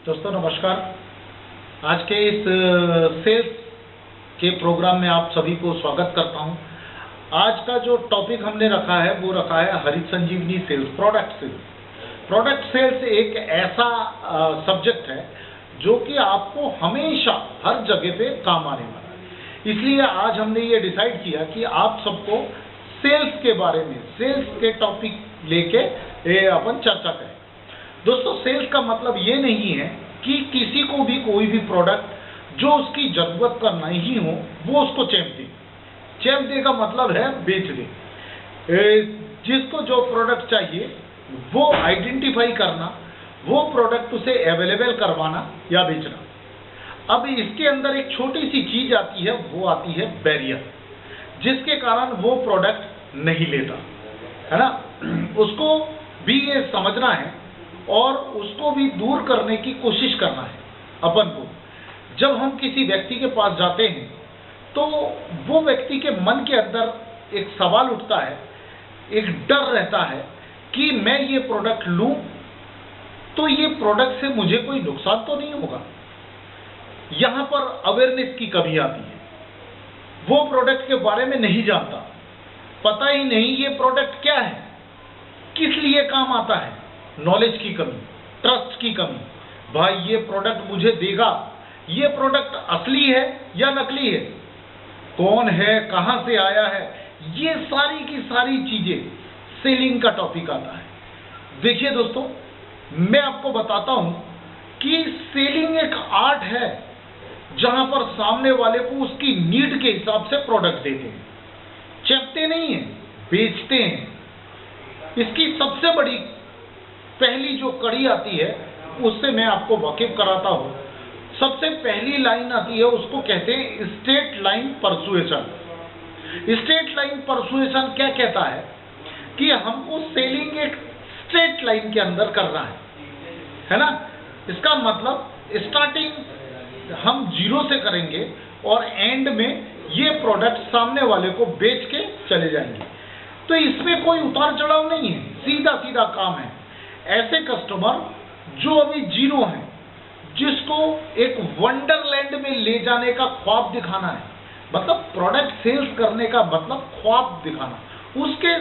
दोस्तों नमस्कार। आज के इस सेल्स के प्रोग्राम में आप सभी को स्वागत करता हूं। आज का जो टॉपिक हमने रखा है वो रखा है Harit Sanjivani sales, product sales. Product sales एक ऐसा सब्जेक्ट है जो कि आपको हमेशा हर जगह पे काम आने वाला है। इसलिए आज हमने ये डिसाइड किया कि आप सबको सेल्स के बारे में, सेल्स के टॉपिक लेके अपन चर्चा करें। दोस्तों सेल्स का मतलब ये नहीं है कि किसी को भी कोई भी प्रोडक्ट जो उसकी जरूरत का नहीं हो वो उसको चैंप दे। चैंप दे का मतलब है बेच दे। जिसको जो प्रोडक्ट चाहिए वो आइडेंटिफाई करना, वो प्रोडक्ट उसे अवेलेबल करवाना या बेचना। अब इसके अंदर एक छोटी सी चीज आती है, वो आती है बैरियर, जिसके कारण वो प्रोडक्ट नहीं लेता, है ना। उसको भी ये समझना है और उसको भी दूर करने की कोशिश करना है अपन को। जब हम किसी व्यक्ति के पास जाते हैं तो वो व्यक्ति के मन के अंदर एक सवाल उठता है, एक डर रहता है कि मैं ये प्रोडक्ट लूं तो ये प्रोडक्ट से मुझे कोई नुकसान तो नहीं होगा। यहां पर अवेयरनेस की कमी आती है। वो प्रोडक्ट के बारे में नहीं जानता, पता ही नहीं ये प्रोडक्ट क्या है, किस लिए काम आता है। नॉलेज की कमी, ट्रस्ट की कमी। भाई ये प्रोडक्ट मुझे देगा, ये प्रोडक्ट असली है या नकली है, कौन है, कहां से आया है, ये सारी की सारी चीजें सेलिंग का टॉपिक आता है। देखिए दोस्तों, मैं आपको बताता हूं कि सेलिंग एक आर्ट है जहां पर सामने वाले को उसकी नीड के हिसाब से प्रोडक्ट देते हैं, चेपते नहीं है, बेचते हैं। इसकी सबसे बड़ी पहली जो कड़ी आती है उससे मैं आपको वाकिफ कराता हूं। सबसे पहली लाइन आती है, उसको कहते हैं straight line persuasion. Straight line persuasion क्या कहता है कि हमको सेलिंग एक स्ट्रेट लाइन के अंदर करना है ना। इसका मतलब स्टार्टिंग हम जीरो से करेंगे और एंड में ये प्रोडक्ट सामने वाले को बेच के चले जाएंगे। तो इसमें कोई उतार चढ़ाव नहीं है, सीधा सीधा काम है। ऐसे कस्टमर जो अभी जीरो हैं, जिसको एक वंडरलैंड में ले जाने का ख्वाब दिखाना है, मतलब प्रोडक्ट सेल्स करने का मतलब ख्वाब दिखाना, उसके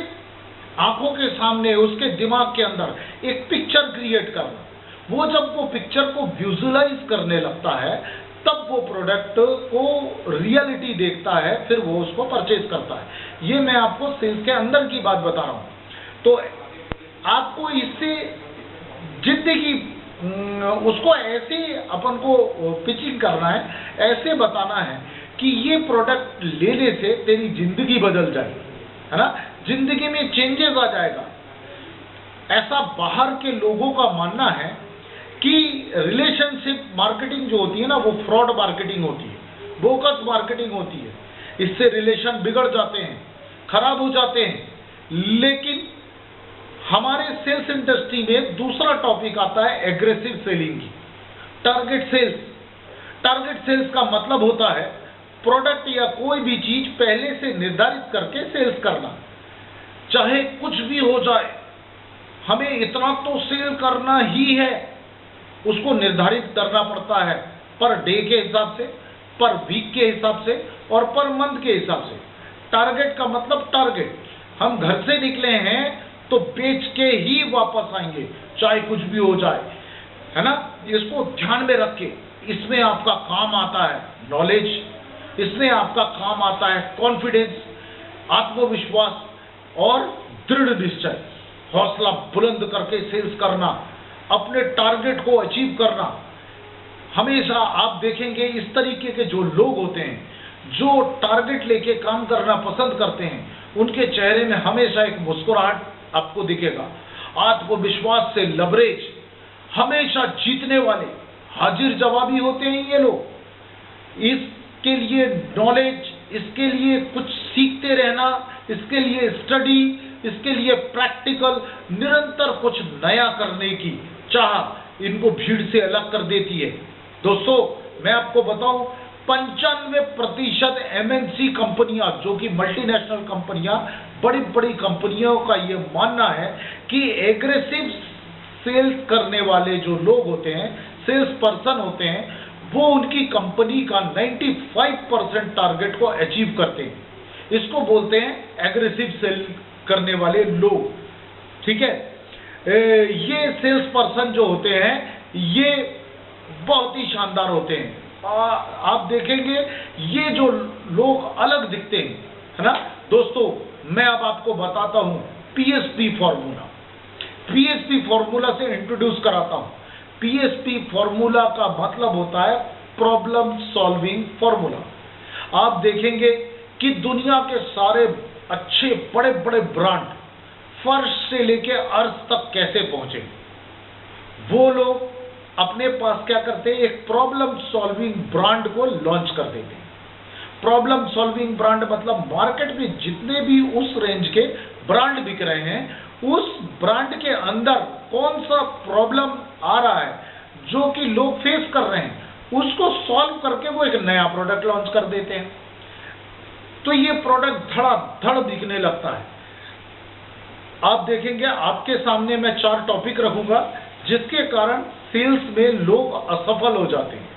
आंखों के सामने, उसके दिमाग के अंदर एक पिक्चर क्रिएट करना। वो जब वो पिक्चर को विजुअलाइज करने लगता है तब वो प्रोडक्ट को रियलिटी देखता है, फिर वो उसको परचेज करता है। ये मैं आपको सेल्स के अंदर की बात बता रहा हूं। तो आपको इससे जिंदगी उसको ऐसे अपन को पिचिंग करना है, ऐसे बताना है कि ये प्रोडक्ट लेने से तेरी जिंदगी बदल जाए, है ना, जिंदगी में चेंजेस आ जाएगा। ऐसा बाहर के लोगों का मानना है कि रिलेशनशिप मार्केटिंग जो होती है ना, वो फ्रॉड मार्केटिंग होती है, बोगस मार्केटिंग होती है। इससे रिलेशन बिगड़ जाते हैं, खराब हो जाते हैं। लेकिन हमारे सेल्स इंडस्ट्री में दूसरा टॉपिक आता है एग्रेसिव सेलिंग की, टारगेट सेल्स। टारगेट सेल्स का मतलब होता है प्रोडक्ट या कोई भी चीज पहले से निर्धारित करके सेल्स करना, चाहे कुछ भी हो जाए, हमें इतना तो सेल करना ही है। उसको निर्धारित करना पड़ता है पर डे के हिसाब से, पर वीक के हिसाब से और पर मंथ के हिसाब से। टारगेट का मतलब टारगेट, हम घर से निकले हैं तो बेच के ही वापस आएंगे, चाहे कुछ भी हो जाए, है ना। इसको ध्यान में रख के इसमें आपका काम आता है नॉलेज, इसमें आपका काम आता है कॉन्फिडेंस, आत्मविश्वास और दृढ़ निश्चय, हौसला बुलंद करके सेल्स करना, अपने टारगेट को अचीव करना। हमेशा आप देखेंगे इस तरीके के जो लोग होते हैं जो टारगेट लेके काम करना पसंद करते हैं, उनके चेहरे में हमेशा एक मुस्कुराहट आपको दिखेगा, आत्मविश्वास से लबरेज, हमेशा जीतने वाले, हाजिर जवाबी होते हैं ये लोग। इसके लिए नॉलेज, इसके लिए कुछ सीखते रहना, इसके लिए स्टडी, इसके लिए प्रैक्टिकल, निरंतर कुछ नया करने की चाह इनको भीड़ से अलग कर देती है। दोस्तों मैं आपको बताऊं, 95% MNC कंपनियां, जो कि मल्टीनेशनल कंपनियां, बड़ी बड़ी कंपनियों का ये मानना है कि एग्रेसिव सेल्स करने वाले जो लोग होते हैं, सेल्स पर्सन होते हैं वो उनकी कंपनी का 95% टारगेट को अचीव करते हैं। इसको बोलते हैं एग्रेसिव सेल करने वाले लोग, ठीक है। ये सेल्स पर्सन जो होते हैं ये बहुत ही शानदार होते हैं। आप देखेंगे ये जो लोग अलग दिखते हैं, है ना दोस्तों। मैं अब आपको बताता हूं पीएसपी फॉर्मूला। पीएसपी फॉर्मूला से इंट्रोड्यूस कराता हूं। पीएसपी फॉर्मूला का मतलब होता है प्रॉब्लम सॉल्विंग फॉर्मूला। आप देखेंगे कि दुनिया के सारे अच्छे बड़े बड़े ब्रांड फर्श से लेके अर्थ तक कैसे पहुंचे, वो लोग अपने पास क्या करते हैं, एक प्रॉब्लम सॉल्विंग ब्रांड को लॉन्च कर देते हैं। प्रॉब्लम सॉल्विंग ब्रांड मतलब मार्केट में जितने भी उस रेंज के ब्रांड बिक रहे हैं, उस ब्रांड के अंदर कौन सा प्रॉब्लम आ रहा है जो कि लोग फेस कर रहे हैं, उसको सॉल्व करके वो एक नया प्रोडक्ट लॉन्च कर देते हैं। तो ये प्रोडक्ट धड़ाधड़ बिकने लगता है। आप देखेंगे आपके सामने मैं 4 टॉपिक रखूंगा जिसके कारण सेल्स में लोग असफल हो जाते हैं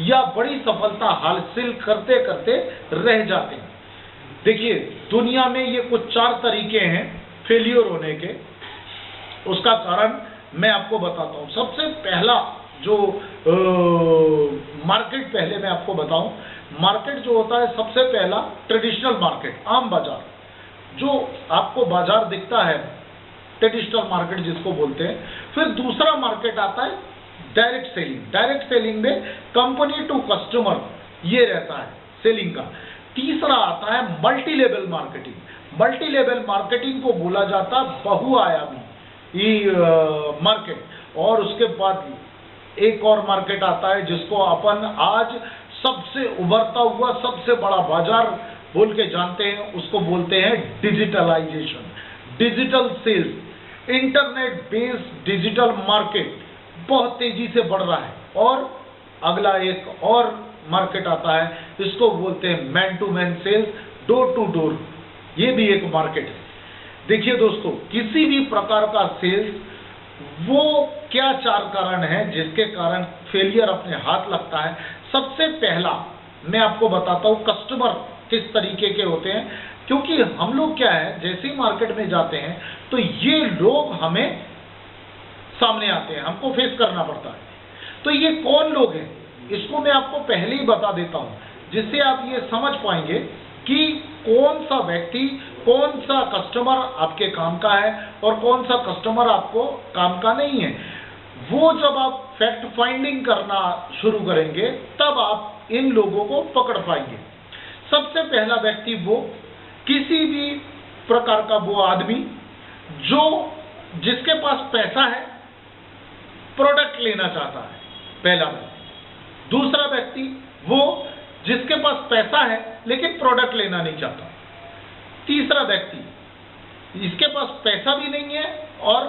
या बड़ी सफलता हासिल करते करते रह जाते हैं। देखिए दुनिया में ये कुछ 4 तरीके हैं फेलियर होने के। उसका कारण मैं आपको बताता हूं। सबसे पहला जो मार्केट, पहले मैं आपको बताऊं, मार्केट जो होता है सबसे पहला ट्रेडिशनल मार्केट, आम बाजार, जो आपको बाजार दिखता है, ट्रेडिशनल मार्केट जिसको बोलते हैं। फिर दूसरा मार्केट आता है डायरेक्ट सेलिंग। डायरेक्ट सेलिंग में कंपनी टू कस्टमर ये रहता है सेलिंग का। तीसरा आता है multi level marketing. Multi level marketing को बोला जाता है बहुआयामी मार्केट। और उसके बाद एक और मार्केट आता है जिसको अपन आज सबसे उभरता हुआ सबसे बड़ा बाजार बोल के जानते हैं, उसको बोलते हैं digitalization, digital sales. Internet based digital market बहुत तेजी से बढ़ रहा है। और अगला एक और मार्केट आता है, इसको बोलते हैं man to man sales, door to door. ये भी एक मार्केट है। देखिए दोस्तों, किसी भी प्रकार का सेल्स, वो क्या 4 कारण हैं जिसके कारण फेलियर अपने हाथ लगता है। सबसे पहला मैं आपको बताता हूं कस्टमर किस तरीके के होते हैं। क्योंकि हम लोग क्या है, जैसे ही मार्केट में जाते हैं तो ये लोग हमें सामने आते हैं, हमको फेस करना पड़ता है। तो ये कौन लोग हैं, इसको मैं आपको पहले ही बता देता हूं, जिससे आप ये समझ पाएंगे कि कौन सा व्यक्ति, कौन सा कस्टमर आपके काम का है और कौन सा कस्टमर आपको काम का नहीं है। वो जब आप फैक्ट फाइंडिंग करना शुरू करेंगे तब आप इन लोगों को पकड़ पाएंगे। सबसे पहला व्यक्ति, वो किसी भी प्रकार का वो आदमी जो जिसके पास पैसा है, प्रोडक्ट लेना चाहता है, पहला व्यक्ति। दूसरा व्यक्ति, वो जिसके पास पैसा है लेकिन प्रोडक्ट लेना नहीं चाहता। तीसरा व्यक्ति, इसके पास पैसा भी नहीं है और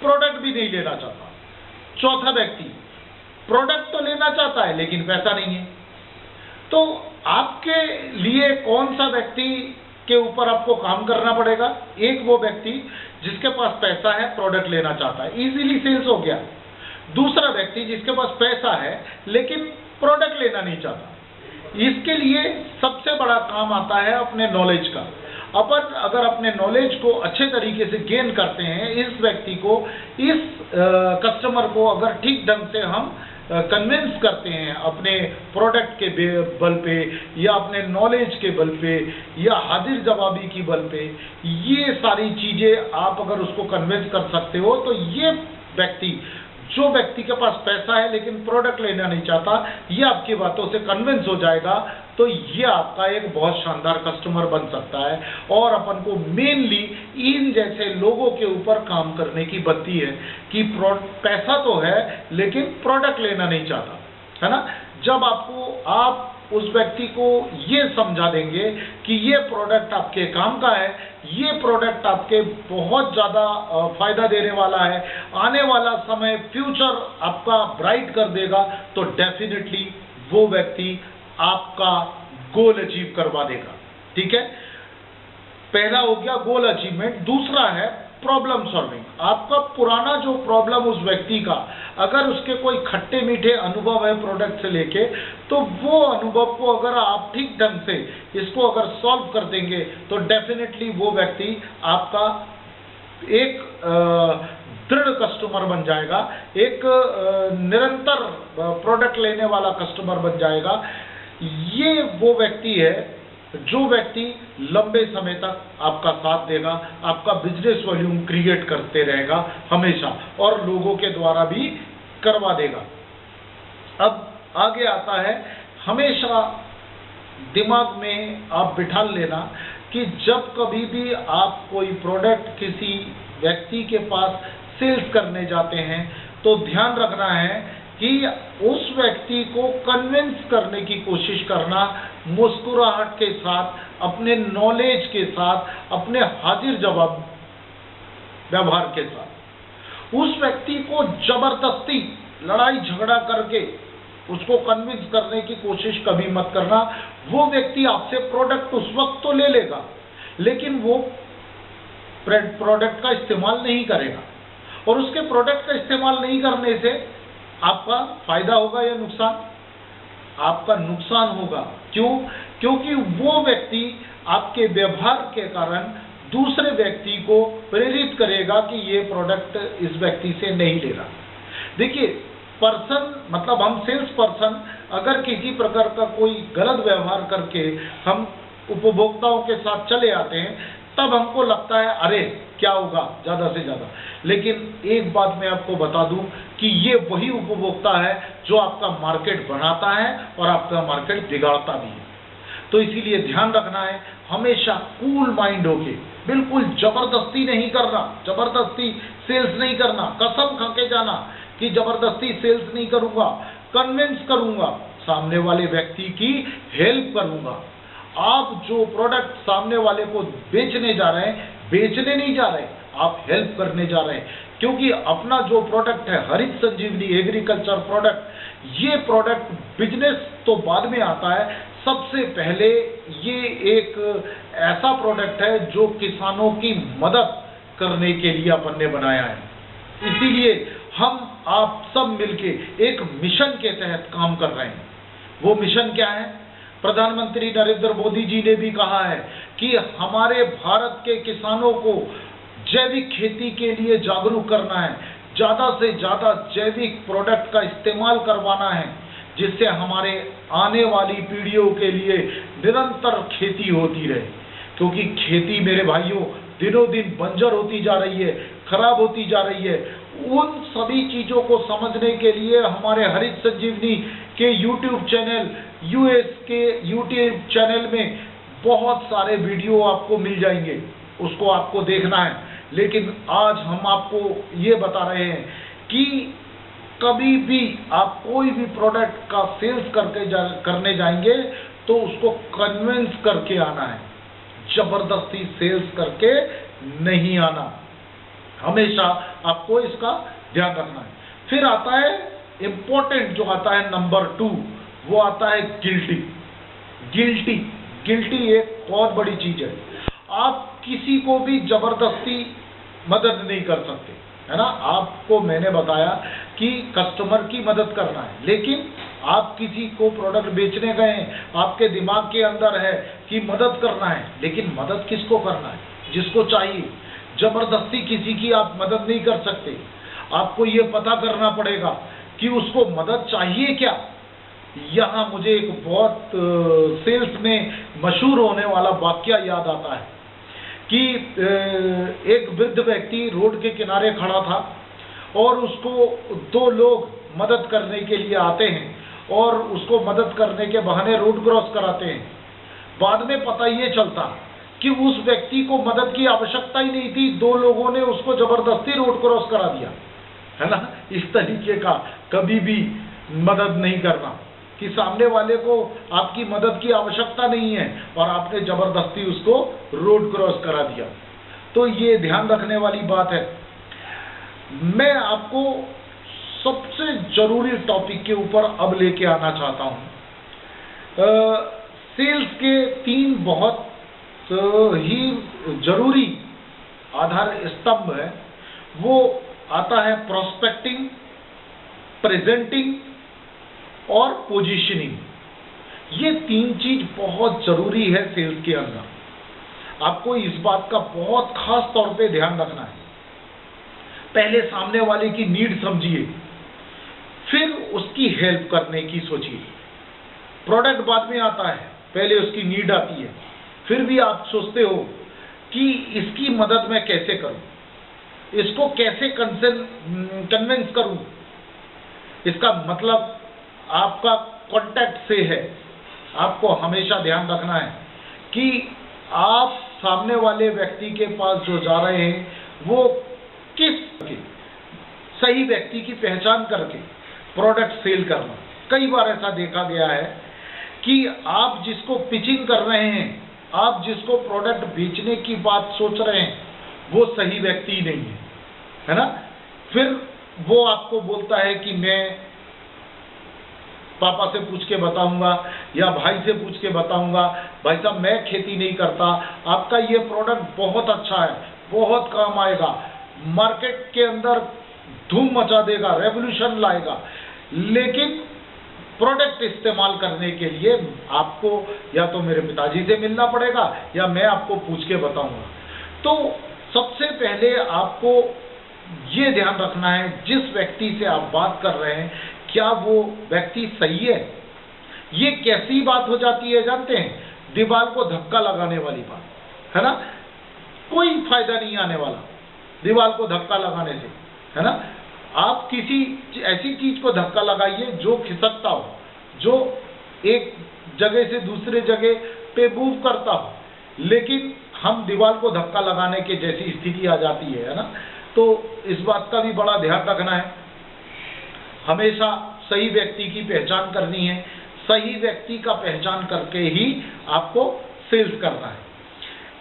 प्रोडक्ट भी नहीं लेना चाहता। चौथा व्यक्ति, प्रोडक्ट तो लेना चाहता है लेकिन पैसा नहीं है। तो आपके लिए कौन सा व्यक्ति के ऊपर आपको काम करना पड़ेगा? एक वो व्यक्ति जिसके पास पैसा है, प्रोडक्ट लेना चाहता है, इजीली सेल्स हो गया। दूसरा व्यक्ति जिसके पास पैसा है लेकिन प्रोडक्ट लेना नहीं चाहता। इसके लिए सबसे बड़ा काम आता है अपने नॉलेज का। अपन अगर अपने नॉलेज को अच्छे तरीके से गेन करते हैं, इस व्यक्ति को, इस कस्टमर को अगर ठीक ढंग से हम कन्विंस करते हैं अपने प्रोडक्ट के बल पे या अपने नॉलेज के बल पे या हाजिर जवाबी की बल पे, ये सारी चीजें आप अगर उसको कन्विंस कर सकते हो, तो ये व्यक्ति, जो व्यक्ति के पास पैसा है लेकिन प्रोडक्ट लेना नहीं चाहता, ये आपकी बातों से कन्विंस हो जाएगा। तो ये आपका एक बहुत शानदार कस्टमर बन सकता है। और अपन को मेनली इन जैसे लोगों के ऊपर काम करने की बनती है कि पैसा तो है लेकिन प्रोडक्ट लेना नहीं चाहता, है ना। जब आप उस व्यक्ति को ये समझा देंगे कि ये प्रोडक्ट आपके काम का है, ये प्रोडक्ट आपके बहुत ज़्यादा फायदा देने वाला है, आने वाला समय, फ्यूचर आपका ब्राइट कर देगा, तो डेफिनेटली वो व्यक्ति आपका गोल अचीव करवा देगा। ठीक है, पहला हो गया गोल अचीवमेंट। दूसरा है प्रॉब्लम सॉल्विंग, आपका पुराना जो प्रॉब्लम उस व्यक्ति का, अगर उसके कोई खट्टे मीठे अनुभव है प्रोडक्ट से लेके, तो वो अनुभव को अगर आप ठीक ढंग से इसको अगर सॉल्व कर देंगे तो डेफिनेटली वो व्यक्ति आपका एक दृढ़ कस्टमर बन जाएगा, एक निरंतर प्रोडक्ट लेने वाला कस्टमर बन जाएगा। ये वो व्यक्ति है जो व्यक्ति लंबे समय तक आपका साथ देगा, आपका बिजनेस वॉल्यूम क्रिएट करते रहेगा हमेशा, और लोगों के द्वारा भी करवा देगा। अब आगे आता है, हमेशा दिमाग में आप बिठा लेना कि जब कभी भी आप कोई प्रोडक्ट किसी व्यक्ति के पास सेल्स करने जाते हैं तो ध्यान रखना है कि उस व्यक्ति को कन्विंस करने की कोशिश करना, मुस्कुराहट के साथ, अपने नॉलेज के साथ, अपने हाजिर जवाब व्यवहार के साथ। उस व्यक्ति को जबरदस्ती लड़ाई झगड़ा करके उसको कन्विंस करने की कोशिश कभी मत करना। वो व्यक्ति आपसे प्रोडक्ट उस वक्त तो ले लेगा, लेकिन वो प्रोडक्ट का इस्तेमाल नहीं करेगा, और उसके प्रोडक्ट का इस्तेमाल नहीं करने से आपका फायदा होगा या नुकसान? आपका नुकसान होगा। क्यों? क्योंकि वो व्यक्ति आपके व्यवहार के कारण दूसरे व्यक्ति को प्रेरित करेगा कि ये प्रोडक्ट इस व्यक्ति से नहीं लेना। देखिए, पर्सन मतलब हम सेल्स पर्सन अगर किसी प्रकार का कोई गलत व्यवहार करके हम उपभोक्ताओं के साथ चले आते हैं, तब हमको लगता है अरे क्या होगा ज़्यादा से ज़्यादा। लेकिन एक बात मैं आपको बता दूं कि ये वही उपभोक्ता है जो आपका मार्केट बनाता है और आपका मार्केट बिगाड़ता भी है। तो इसीलिए ध्यान रखना है, हमेशा कूल माइंड होके, बिल्कुल जबरदस्ती नहीं करना, जबरदस्ती सेल्स नहीं करना, कसम खा के जाना कि जबरदस्ती सेल्स नहीं करूंगा, कन्विंस करूंगा, सामने वाले व्यक्ति की हेल्प करूंगा। आप जो प्रोडक्ट सामने वाले को बेचने जा रहे हैं, बेचने नहीं जा रहे, आप हेल्प करने जा रहे हैं। क्योंकि अपना जो प्रोडक्ट है हरित संजीवनी एग्रीकल्चर प्रोडक्ट, ये प्रोडक्ट बिजनेस तो बाद में आता है, सबसे पहले ये एक ऐसा प्रोडक्ट है जो किसानों की मदद करने के लिए अपन ने बनाया है। इसीलिए हम आप सब मिलके एक मिशन के तहत काम कर रहे हैं। वो मिशन क्या है? प्रधानमंत्री नरेंद्र मोदी जी ने भी कहा है कि हमारे भारत के किसानों को जैविक खेती के लिए जागरूक करना है, ज़्यादा से ज़्यादा जैविक प्रोडक्ट का इस्तेमाल करवाना है, जिससे हमारे आने वाली पीढ़ियों के लिए निरंतर खेती होती रहे। क्योंकि खेती मेरे भाइयों दिनों दिन बंजर होती जा रही है, खराब होती जा रही है। उन सभी चीज़ों को समझने के लिए हमारे हरित संजीवनी के यूट्यूब चैनल, यूएस के यूट्यूब चैनल में बहुत सारे वीडियो आपको मिल जाएंगे, उसको आपको देखना है। लेकिन आज हम आपको ये बता रहे हैं कि कभी भी आप कोई भी प्रोडक्ट का सेल्स करने जाएंगे तो उसको कन्विंस करके आना है, जबरदस्ती सेल्स करके नहीं आना। हमेशा आपको इसका ध्यान रखना है। फिर आता है इंपॉर्टेंट, जो आता है नंबर 2, वो आता है गिल्टी। गिल्टी एक बहुत बड़ी चीज है। आप किसी को भी जबरदस्ती मदद नहीं कर सकते, है ना। आपको मैंने बताया कि कस्टमर की मदद करना है, लेकिन आप किसी को प्रोडक्ट बेचने गए हैं, आपके दिमाग के अंदर है कि मदद करना है, लेकिन मदद किसको करना है? जिसको चाहिए। जबरदस्ती किसी की आप मदद नहीं कर सकते। आपको ये पता करना पड़ेगा कि उसको मदद चाहिए क्या। यहाँ मुझे एक बहुत सेल्स में मशहूर होने वाला वाकया याद आता है कि एक वृद्ध व्यक्ति रोड के किनारे खड़ा था और उसको 2 लोग मदद करने के लिए आते हैं और उसको मदद करने के बहाने रोड क्रॉस कराते हैं। बाद में पता ये चलता कि उस व्यक्ति को मदद की आवश्यकता ही नहीं थी, 2 लोगों ने उसको जबरदस्ती रोड क्रॉस करा दिया, है ना। इस तरीके का कभी भी मदद नहीं करना कि सामने वाले को आपकी मदद की आवश्यकता नहीं है और आपने जबरदस्ती उसको रोड क्रॉस करा दिया। तो ये ध्यान रखने वाली बात है। मैं आपको सबसे जरूरी टॉपिक के ऊपर अब लेके आना चाहता हूं। सेल्स के 3 बहुत ही जरूरी आधार स्तंभ है वो आता है प्रोस्पेक्टिंग, प्रेजेंटिंग और पोजीशनिंग। ये 3 चीज बहुत जरूरी है सेल्स के अंदर। आपको इस बात का बहुत खास तौर पे ध्यान रखना है। पहले सामने वाले की नीड समझिए, फिर उसकी हेल्प करने की सोचिए। प्रोडक्ट बाद में आता है, पहले उसकी नीड आती है, फिर भी आप सोचते हो कि इसकी मदद मैं कैसे करूं, इसको कैसे कन्विंस करूं। इसका मतलब आपका कॉन्टैक्ट से है। आपको हमेशा ध्यान रखना है कि आप सामने वाले व्यक्ति के पास जो जा रहे हैं वो किस सही व्यक्ति की पहचान करके प्रोडक्ट सेल करना। कई बार ऐसा देखा गया है कि आप जिसको पिचिंग कर रहे हैं, आप जिसको प्रोडक्ट बेचने की बात सोच रहे हैं, वो सही व्यक्ति ही नहीं है ना। फिर वो आपको बोलता है कि मैं पापा से पूछ के बताऊंगा या भाई से पूछ के बताऊंगा, भाई साहब मैं खेती नहीं करता, आपका ये प्रोडक्ट बहुत अच्छा है, बहुत काम आएगा, मार्केट के अंदर धूम मचा देगा, रेवोल्यूशन लाएगा। लेकिन प्रोडक्ट इस्तेमाल करने के लिए आपको या तो मेरे पिताजी से मिलना पड़ेगा या मैं आपको पूछ के बताऊंगा। तो सबसे पहले आपको ये ध्यान रखना है, जिस व्यक्ति से आप बात कर रहे हैं क्या वो व्यक्ति सही है। ये कैसी बात हो जाती है जानते हैं? दीवार को धक्का लगाने वाली बात है ना। कोई फायदा नहीं आने वाला दीवार को धक्का लगाने से, है ना। आप किसी ऐसी चीज को धक्का लगाइए जो खिसकता हो, जो एक जगह से दूसरे जगह पे मूव करता हो। लेकिन हम दीवार को धक्का लगाने के जैसी स्थिति आ जाती है ना। तो इस बात का भी बड़ा ध्यान रखना है। हमेशा सही व्यक्ति की पहचान करनी है। सही व्यक्ति का पहचान करके ही आपको सेल्स करना है।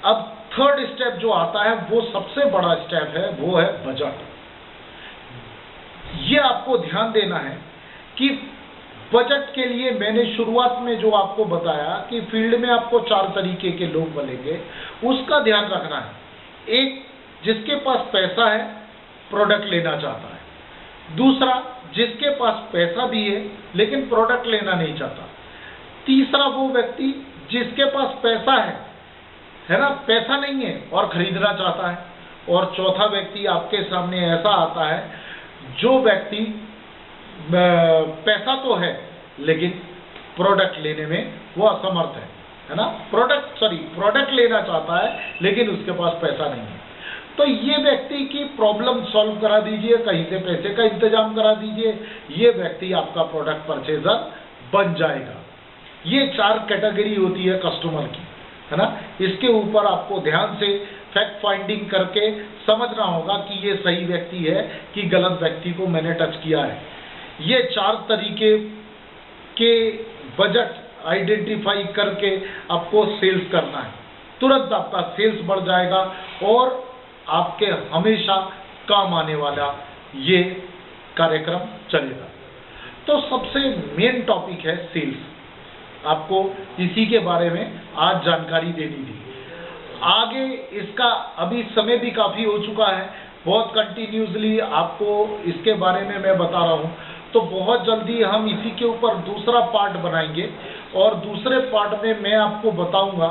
अब थर्ड स्टेप जो आता है वो सबसे बड़ा स्टेप है, वो है बजट। ये आपको ध्यान देना है कि बजट के लिए मैंने शुरुआत में जो आपको बताया कि फील्ड में आपको 4 तरीके के लोग मिलेंगे, उसका ध्यान रखना है। एक, जिसके पास पैसा है, प्रोडक्ट लेना चाहता है। दूसरा, जिसके पास पैसा भी है लेकिन प्रोडक्ट लेना नहीं चाहता। तीसरा, वो व्यक्ति जिसके पास पैसा है ना, पैसा नहीं है और खरीदना चाहता है। और चौथा व्यक्ति आपके सामने ऐसा आता है जो व्यक्ति पैसा तो है लेकिन प्रोडक्ट लेने में वो असमर्थ है ना। प्रोडक्ट लेना चाहता है लेकिन उसके पास पैसा नहीं है। तो ये व्यक्ति की प्रॉब्लम सॉल्व करा दीजिए, कहीं से पैसे का इंतजाम करा दीजिए, ये व्यक्ति आपका प्रोडक्ट परचेजर बन जाएगा। ये 4 कैटेगरी होती है कस्टमर की, है ना। इसके ऊपर आपको ध्यान से फैक्ट फाइंडिंग करके समझना होगा कि ये सही व्यक्ति है कि गलत व्यक्ति को मैंने टच किया है। ये 4 तरीके के बजट आइडेंटिफाई करके आपको सेल्स करना है। तुरंत आपका सेल्स बढ़ जाएगा और आपके हमेशा काम आने वाला ये कार्यक्रम चलेगा। तो सबसे मेन टॉपिक है सेल्स। आपको इसी के बारे में आज जानकारी देनी थी। आगे इसका अभी समय भी काफ़ी हो चुका है, बहुत कंटिन्यूसली आपको इसके बारे में मैं बता रहा हूँ। तो बहुत जल्दी हम इसी के ऊपर दूसरा पार्ट बनाएंगे और दूसरे पार्ट में मैं आपको बताऊंगा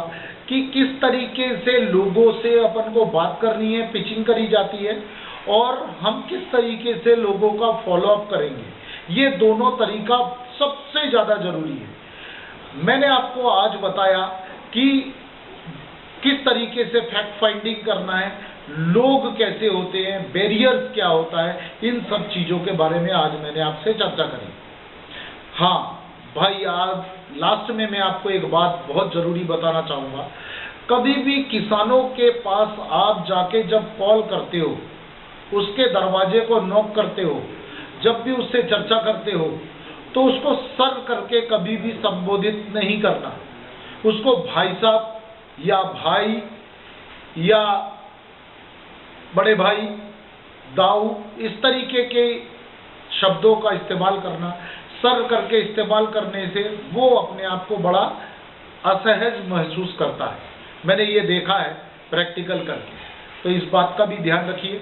कि किस तरीके से लोगों से अपन को बात करनी है, पिचिंग करी जाती है, और हम किस तरीके से लोगों का फॉलोअप करेंगे। ये दोनों तरीका सबसे ज़्यादा जरूरी है। मैंने आपको आज बताया कि किस तरीके से फैक्ट फाइंडिंग करना है, लोग कैसे होते हैं, बैरियर्स क्या होता है, इन सब चीज़ों के बारे में आज मैंने आपसे चर्चा करी। हाँ भाई, आज लास्ट में मैं आपको एक बात बहुत ज़रूरी बताना चाहूँगा। कभी भी किसानों के पास आप जाके जब कॉल करते हो, उसके दरवाजे को नॉक करते हो, जब भी उससे चर्चा करते हो, तो उसको सर करके कभी भी संबोधित नहीं करना। उसको भाई साहब या भाई या बड़े भाई, दाऊ, इस तरीके के शब्दों का इस्तेमाल करना। सर करके इस्तेमाल करने से वो अपने आप को बड़ा असहज महसूस करता है। मैंने ये देखा है प्रैक्टिकल करके। तो इस बात का भी ध्यान रखिए।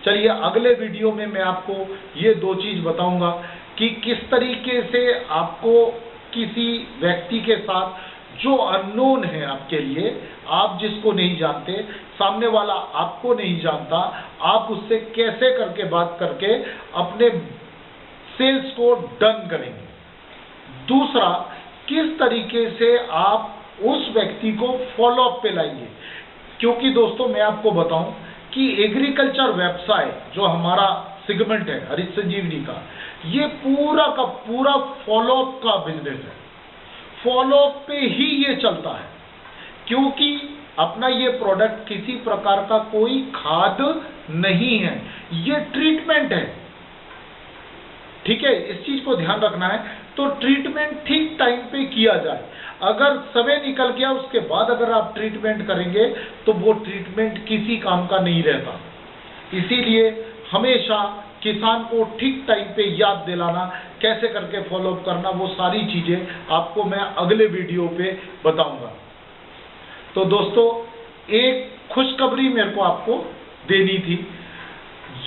चलिए अगले वीडियो में मैं आपको ये 2 चीज बताऊंगा कि किस तरीके से आपको किसी व्यक्ति के साथ जो अननोन है आपके लिए, आप जिसको नहीं जानते, सामने वाला आपको नहीं जानता, आप उससे कैसे करके बात करके अपने सेल्स को डन करेंगे। दूसरा, किस तरीके से आप उस व्यक्ति को फॉलो अप पे लाएंगे, क्योंकि दोस्तों मैं आपको बताऊं कि एग्रीकल्चर व्यवसाय जो हमारा सेगमेंट है हरित संजीवनी का, ये पूरा का पूरा फॉलो अप का बिजनेस है। फॉलो अप पे ही ये चलता है, क्योंकि अपना ये प्रोडक्ट किसी प्रकार का कोई खाद नहीं है, ये ट्रीटमेंट है। ठीक है, इस चीज को ध्यान रखना है। तो ट्रीटमेंट ठीक टाइम पे किया जाए। अगर समय निकल गया उसके बाद अगर आप ट्रीटमेंट करेंगे तो वो ट्रीटमेंट किसी काम का नहीं रहता। इसीलिए हमेशा किसान को ठीक टाइम पे याद दिलाना, कैसे करके फॉलो अप करना, वो सारी चीजें आपको मैं अगले वीडियो पे बताऊंगा। तो दोस्तों एक खुशखबरी मेरे को आपको देनी थी,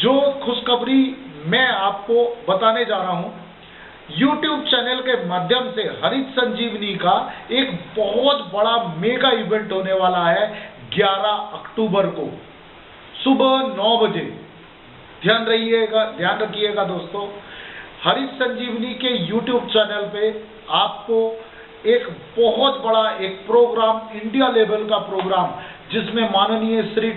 जो खुशखबरी मैं आपको बताने जा रहा हूं। YouTube चैनल के माध्यम से हरित संजीवनी का एक बहुत बड़ा मेगा इवेंट होने वाला है 11 अक्टूबर को सुबह 9 बजे। ध्यान रखिएगा दोस्तों, हरित संजीवनी के YouTube चैनल पे आपको एक बहुत बड़ा एक प्रोग्राम, इंडिया लेवल का प्रोग्राम, जिसमें माननीय श्री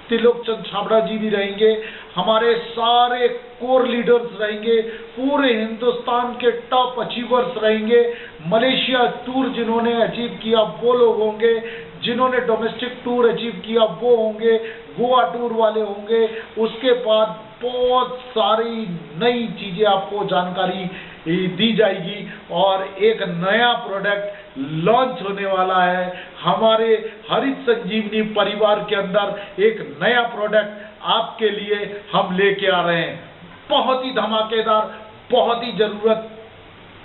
त्रिलोक चंद छाबड़ा जी भी रहेंगे, हमारे सारे कोर लीडर्स रहेंगे, पूरे हिंदुस्तान के टॉप अचीवर्स रहेंगे। मलेशिया टूर जिन्होंने अचीव किया वो लोग होंगे, जिन्होंने डोमेस्टिक टूर अचीव किया वो होंगे, गोवा टूर वाले होंगे। उसके बाद बहुत सारी नई चीजें आपको जानकारी दी जाएगी और एक नया प्रोडक्ट लॉन्च होने वाला है। हमारे हरित संजीवनी परिवार के अंदर एक नया प्रोडक्ट आपके लिए हम लेके आ रहे हैं। बहुत ही धमाकेदार, बहुत ही जरूरत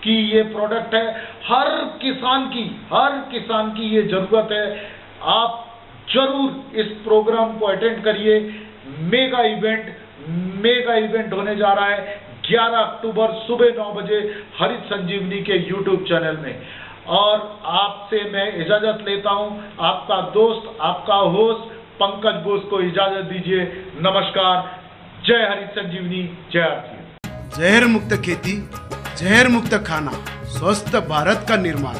की ये प्रोडक्ट है। हर किसान की ये जरूरत है। आप जरूर इस प्रोग्राम को अटेंड करिए। मेगा इवेंट होने जा रहा है 11 अक्टूबर सुबह 9 बजे हरित संजीवनी के YouTube चैनल में। और आपसे मैं इजाजत लेता हूं, आपका दोस्त, आपका होस्ट पंकज बोस को इजाजत दीजिए। नमस्कार, जय हरित संजीवनी, जय आरती। जहर मुक्त खेती, जहर मुक्त खाना, स्वस्थ भारत का निर्माण।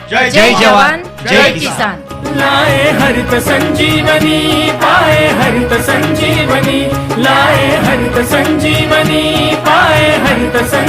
जय जवान जय किसान। लाए हरित संजीवनी, पाए हरित संजीवनी, लाए हरित संजीवनी, पाए हरित संजीवनी।